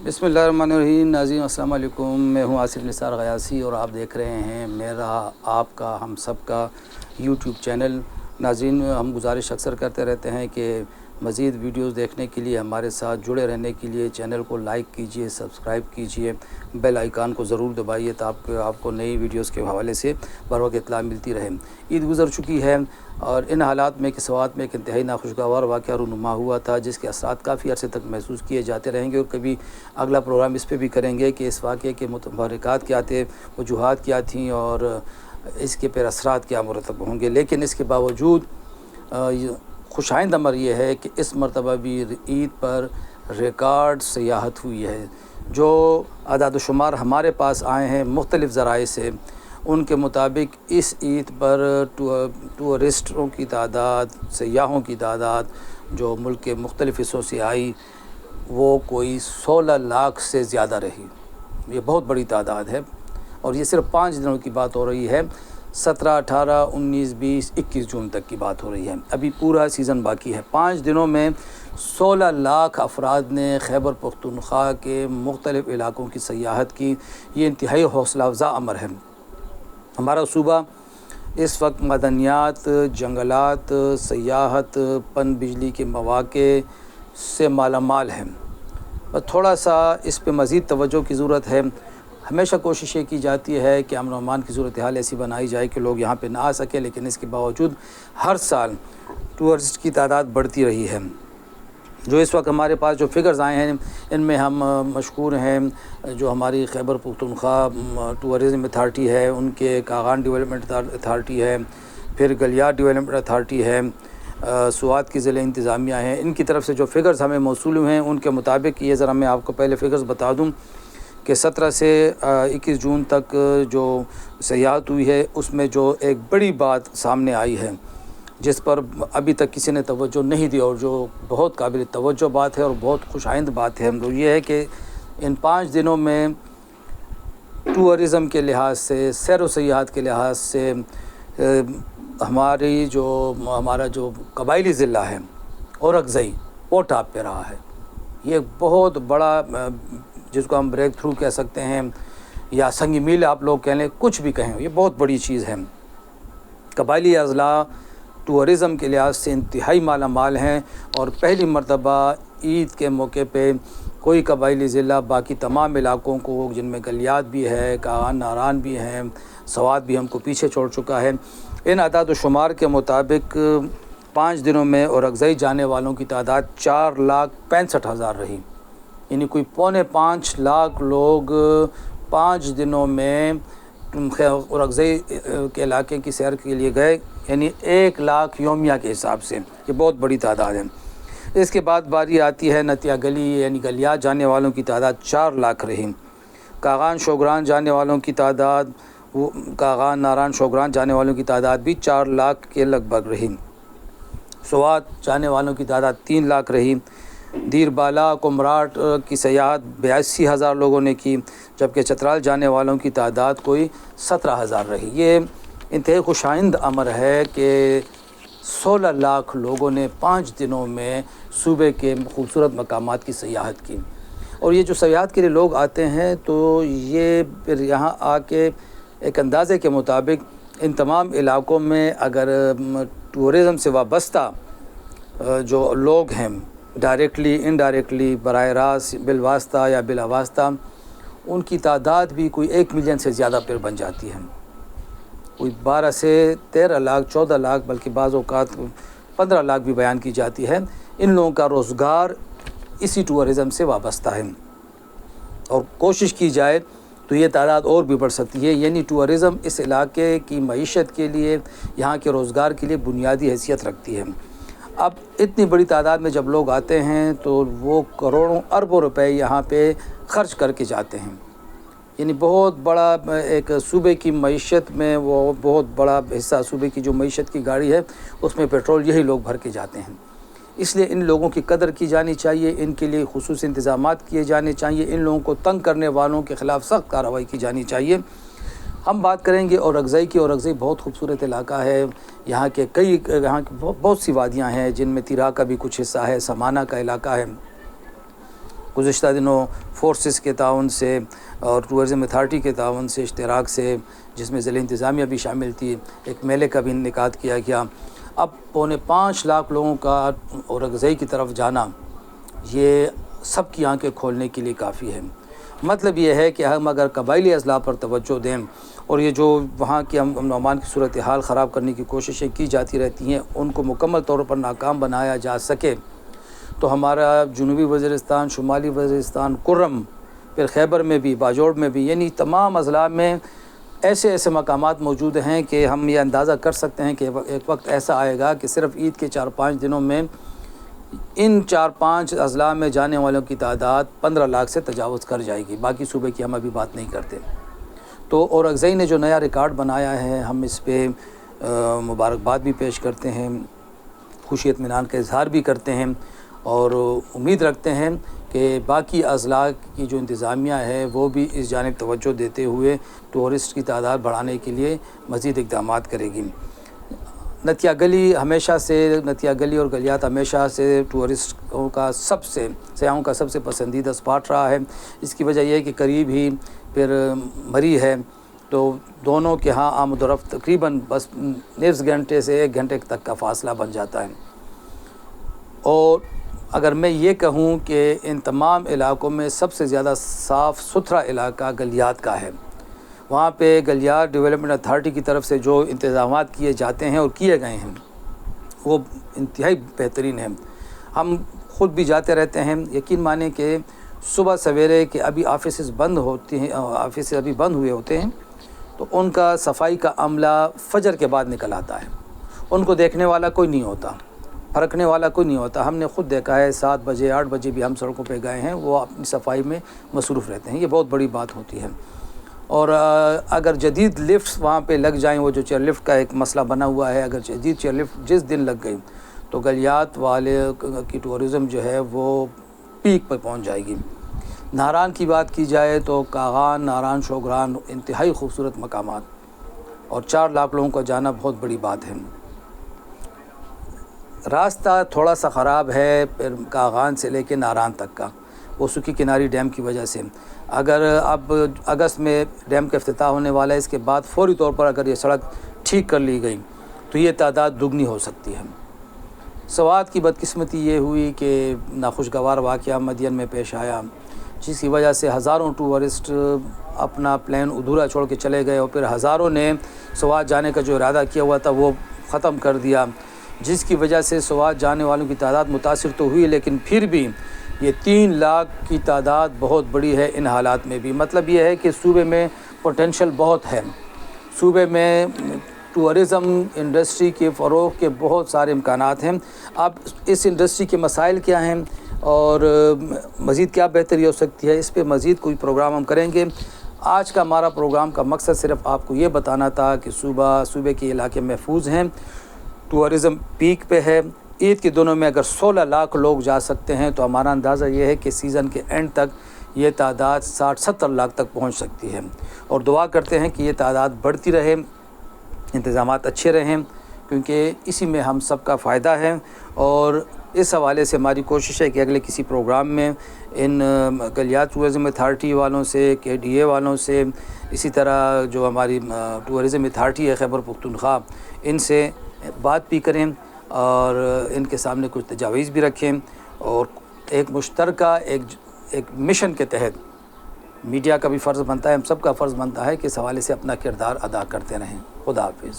बिस्मिल्लाहिर्रहमानिर्रहीम। नाज़रीन अस्सलाम वालेकुम। मैं हूँ आसिफ निसार गयासी और आप देख रहे हैं मेरा आपका हम सब का यूट्यूब चैनल। नाज़रीन, हम गुजारिश अक्सर करते रहते हैं कि मज़ीद वीडियोस देखने के लिए, हमारे साथ जुड़े रहने के लिए चैनल को लाइक कीजिए, सब्सक्राइब कीजिए, बेल आइकान को ज़रूर दबाइए ताकि आपको नई वीडियोस के हवाले से बर वक्त इत्तला मिलती रहे। ईद गुज़र चुकी है और इन हालात में कि सवात में एक इंतहाई नाखुशगवार वाक़या रूनुमा हुआ था जिसके असरात काफ़ी अरसे तक महसूस किए जाते रहेंगे और कभी अगला प्रोग्राम इस पर भी करेंगे कि इस वाक़े के मुतहर्रिकात क्या थे, वजूहात क्या थीं और इसके पर असरात क्या मुरतब होंगे। लेकिन इसके बावजूद खुशाइंद अमर ये है कि इस मरतबा भी ईद पर रिकॉर्ड सियाहत हुई है। जो अदाद शुमार हमारे पास आए हैं मुख्तलिफ़ ज़राए से, उनके मुताबिक इस ईद पर टूरिस्टों की तादाद, सयाहों की तादाद जो मुल्क के मुख्तलिफ़ हिस्सों से आई वो कोई 16 लाख से ज़्यादा रही। ये बहुत बड़ी तादाद है और ये सिर्फ 5 दिनों की बात हो रही है। 17, 18, 19, 20, 21 जून तक की बात हो रही है। अभी पूरा सीज़न बाकी है। 5 दिनों में 16 लाख अफराद ने खैबर पख्तूनख्वा के मुख्तलिफ़ इलाकों की सयाहत की। ये इंतहाई हौसला अफ़ज़ा अमर है। हमारा सूबा इस वक्त मदनियात, जंगलात, सयाहत, पन बिजली के मौक़े से मालामाल है। बस थोड़ा सा इस पे मज़ीद तवज्जो की ज़रूरत है। हमेशा कोशिश ये की जाती है कि अमन अमान की सूरत हाल ऐसी बनाई जाए कि लोग यहाँ पे ना आ सकें, लेकिन इसके बावजूद हर साल टूरिस्ट की तादाद बढ़ती रही है। जो इस वक्त हमारे पास जो फ़िगर्स आए हैं इनमें हम मशकूर हैं जो हमारी खैबर पख्तूनख्वा टूरिज़म अथॉरिटी है, उनके कागान डेवलपमेंट अथॉरिटी है, फिर गलियार डेवलपमेंट अथॉरिटी है, सुवात की ज़िले इंतज़ामिया हैं। इनकी तरफ से जो फ़िगर्स हमें मौसूल हुए हैं उनके मुताबिक ये ज़रा मैं आपको पहले फ़िगर्स बता दूँ कि 17 से 21 जून तक जो सयाहत हुई है उसमें जो एक बड़ी बात सामने आई है जिस पर अभी तक किसी ने तवज्जो नहीं दी और जो बहुत काबिल तवज्जो बात है और बहुत खुशाइंद बात है, वो ये है कि इन 5 दिनों में टूरिज़म के लिहाज से, सैर व सयाहत के लिहाज से हमारा जो कबायली ज़िला है औरकज़ई वो टॉप पे रहा है। ये बहुत बड़ा जिसको हम ब्रेक थ्रू कह सकते हैं या संगी मील आप लोग कह लें, कुछ भी कहें, ये बहुत बड़ी चीज़ है। कबायली अज़ला टूरिज़म के लिहाज से इंतहाई माला माल हैं और पहली मरतबा ईद के मौके पे कोई कबायली ज़िला बाकी तमाम इलाकों को, जिनमें गलियात भी है, कागान नारान भी हैं, सवात भी हमको पीछे छोड़ चुका है। इन अदाद शुमार के मुताबिक 5 दिनों में औरकज़ई जाने वालों की तादाद 4,65,000 रही। यानी कोई 4.25 लाख लोग 5 दिनों में औरकज़ई के इलाके की सैर के लिए गए, यानी 1 लाख योमिया के हिसाब से। ये बहुत बड़ी तादाद है। इसके बाद बारी आती है नतिया गली यानी गलियात जाने वालों की तादाद 4 लाख रही। कागान शोगरान जाने वालों की तादाद, कागान नारान शोगरान जाने वालों की तादाद भी 4 लाख के लगभग रही। सुवात जाने वालों की तादाद 3 लाख रही। दीर बाला कुमराट की सयाहत 82,000 लोगों ने की, जबकि चतराल जाने वालों की तादाद कोई 17,000 रही। ये इंतहाई खुशाइंद अमर है कि 16 लाख लोगों ने 5 दिनों में सूबे के खूबसूरत मकामात की सयाहत की। और ये जो सयाहत के लिए लोग आते हैं तो ये फिर यहाँ आके एक अंदाज़े के मुताबिक इन तमाम इलाकों में अगर टूरिज़म से वाबस्ता जो लोग हैं, डायरेक्टली इनडायरेक्टली, बराह रास्त, बिलवास्ता या बिलावास्ता, उनकी तादाद भी कोई 1 मिलियन से ज़्यादा फिर बन जाती है। कोई 12 से 13 लाख, 14 लाख, बल्कि बाज़ औक़ात 15 लाख भी बयान की जाती है। इन लोगों का रोज़गार इसी टूरिज़म से वाबस्ता है और कोशिश की जाए तो ये तादाद और भी बढ़ सकती है। यानी टूरिज़म इस इलाके की मईशत के लिए, यहाँ के रोज़गार के लिए बुनियादी हैसियत रखती है। अब इतनी बड़ी तादाद में जब लोग आते हैं तो वो करोड़ों अरबों रुपए यहाँ पे ख़र्च करके जाते हैं। यानी बहुत बड़ा एक सूबे की मईशत में वो बहुत बड़ा हिस्सा, सूबे की जो मईशत की गाड़ी है उसमें पेट्रोल यही लोग भर के जाते हैं। इसलिए इन लोगों की कदर की जानी चाहिए, इनके लिए खुसूसी इंतज़ामात किए जाने चाहिए, इन लोगों को तंग करने वालों के ख़िलाफ़ सख्त कार्रवाई की जानी चाहिए। हम बात करेंगे औरकज़ई की। औरकज़ई बहुत खूबसूरत इलाका है। यहाँ की बहुत सी वादियाँ हैं जिनमें तिरा का भी कुछ हिस्सा है, समाना का इलाका है। गुज़िश्ता दिनों फोर्सेस के ताउन से और टूरिज़म अथॉरिटी के ताउन से इश्तराक से, जिसमें ज़िला इंतज़ामिया भी शामिल थी, एक मेले का भी इनेकाद किया गया। अब 5.25 लाख लोगों का औरकज़ई की तरफ जाना ये सब की आंखें खोलने के लिए काफ़ी है। मतलब ये है कि हम अगर कबाइली अज़ला पर तवज्जो दें और ये जो वहाँ की अमन अमान की सूरत हाल ख़राब करने की कोशिशें की जाती रहती हैं उनको मुकम्मल तौर पर नाकाम बनाया जा सके तो हमारा जनूबी वज़ीरिस्तान, शुमाली वज़ीरिस्तान, कुर्रम, फिर खैबर में भी, बाजोड़ में भी, यानी तमाम अज़ला में ऐसे ऐसे मकामात मौजूद हैं कि हम ये अंदाज़ा कर सकते हैं कि एक वक्त ऐसा आएगा कि सिर्फ़ ईद के 4-5 दिनों में इन 4-5 अज़ला में जाने वालों की तादाद 15 लाख से तजावुज़ कर जाएगी। बाकी सूबे की हम अभी बात नहीं करते। तो औरकज़ई ने जो नया रिकॉर्ड बनाया है, हम इस पर मुबारकबाद भी पेश करते हैं, खुशी इत्मीनान का इज़हार भी करते हैं और उम्मीद रखते हैं कि बाकी अज़ला की जो इंतज़ामिया है वो भी इस जानिब तवज्जो देते हुए टूरिस्ट की तादाद बढ़ाने के लिए मज़ीद इक़दामात करेगी। नतिया गली और गलियात हमेशा से टूरिस्टों का सयाहों का सबसे पसंदीदा स्पॉट रहा है। इसकी वजह यह है कि करीब ही फिर मरी है, तो दोनों के यहाँ आमद और रफ्त तकरीबन बस निफ्स घंटे से 1 घंटे तक का फ़ासला बन जाता है। और अगर मैं ये कहूँ कि इन तमाम इलाक़ों में सबसे ज़्यादा साफ़ सुथरा इलाका गलियात का है। वहाँ पे गलियात डेवलपमेंट अथॉरिटी की तरफ से जो इंतज़ामात किए जाते हैं और किए गए हैं वो इंतहाई बेहतरीन हैं। हम ख़ुद भी जाते रहते हैं। यकीन माने कि सुबह सवेरे के अभी ऑफिस बंद होती हैं, ऑफिस अभी बंद हुए होते हैं, तो उनका सफाई का अमला फजर के बाद निकल आता है। उनको देखने वाला कोई नहीं होता, परखने वाला कोई नहीं होता। हमने ख़ुद देखा है 7 बजे 8 बजे भी हम सड़कों पे गए हैं, वो अपनी सफाई में मसरूफ़ रहते हैं। ये बहुत बड़ी बात होती है। और अगर जदीद लिफ्ट्स वहाँ पे लग जाएं, वो जो चेयर लिफ्ट का एक मसला बना हुआ है, अगर जदीद चेयर लिफ्ट जिस दिन लग गई तो गलियात वाले की टूरिज़म जो है वो पीक पर पहुँच जाएगी। नारान की बात की जाए तो कागान, नारान, शोगरान इंतहाई खूबसूरत मकामात और 4 लाख लोगों का जाना बहुत बड़ी बात है। रास्ता थोड़ा सा ख़राब है फिर कागान से लेके नारान तक का, वो सूखी किनारी डैम की वजह से। अगर अब अगस्त में डैम का इफ्तिताह होने वाला है, इसके बाद फौरी तौर पर अगर ये सड़क ठीक कर ली गई तो ये तादाद दुगनी हो सकती है। सवात की बदकिस्मती ये हुई कि नाखुशगवार वाक़या मदियन में पेश आया, जिसकी वजह से हज़ारों टूरिस्ट अपना प्लान अधूरा छोड़ के चले गए और फिर हज़ारों ने सवात जाने का जो इरादा किया हुआ था वो ख़त्म कर दिया, जिसकी वजह से सवात जाने वालों की तादाद मुतासिर तो हुई, लेकिन फिर भी ये 3 लाख की तादाद बहुत बड़ी है इन हालात में भी। मतलब ये है कि सूबे में पोटेंशल बहुत है, सूबे में टूरिज़म इंडस्ट्री के फ़रोग़ के बहुत सारे इम्कानात हैं। अब इस इंडस्ट्री के मसाइल क्या हैं और मज़ीद क्या बेहतरी हो सकती है, इस पे मज़ीद कोई प्रोग्राम हम करेंगे। आज का हमारा प्रोग्राम का मकसद सिर्फ़ आपको ये बताना था कि सूबे के इलाके महफूज हैं, टूरिज़म पीक पे है। ईद के दिनों में अगर 16 लाख लोग जा सकते हैं तो हमारा अंदाज़ा ये है कि सीज़न के एंड तक ये तादाद 60-70 लाख तक पहुंच सकती है। और दुआ करते हैं कि ये तादाद बढ़ती रहे, इंतज़ामात अच्छे रहें, क्योंकि इसी में हम सब का फ़ायदा है। और इस हवाले से हमारी कोशिश है कि अगले किसी प्रोग्राम में इन गलियात टूरिज़म अथॉरिटी वालों से, KDA वालों से, इसी तरह जो हमारी टूरिज़म अथॉरिटी है खैबर पख्तूनख्वा, इनसे बात भी करें और इनके सामने कुछ तजावीज़ भी रखें और एक मुश्तरका एक मिशन के तहत मीडिया का भी फ़र्ज़ बनता है, हम सब का फ़र्ज़ बनता है कि इस हवाले से अपना किरदार अदा करते रहें। खुदा हाफिज़।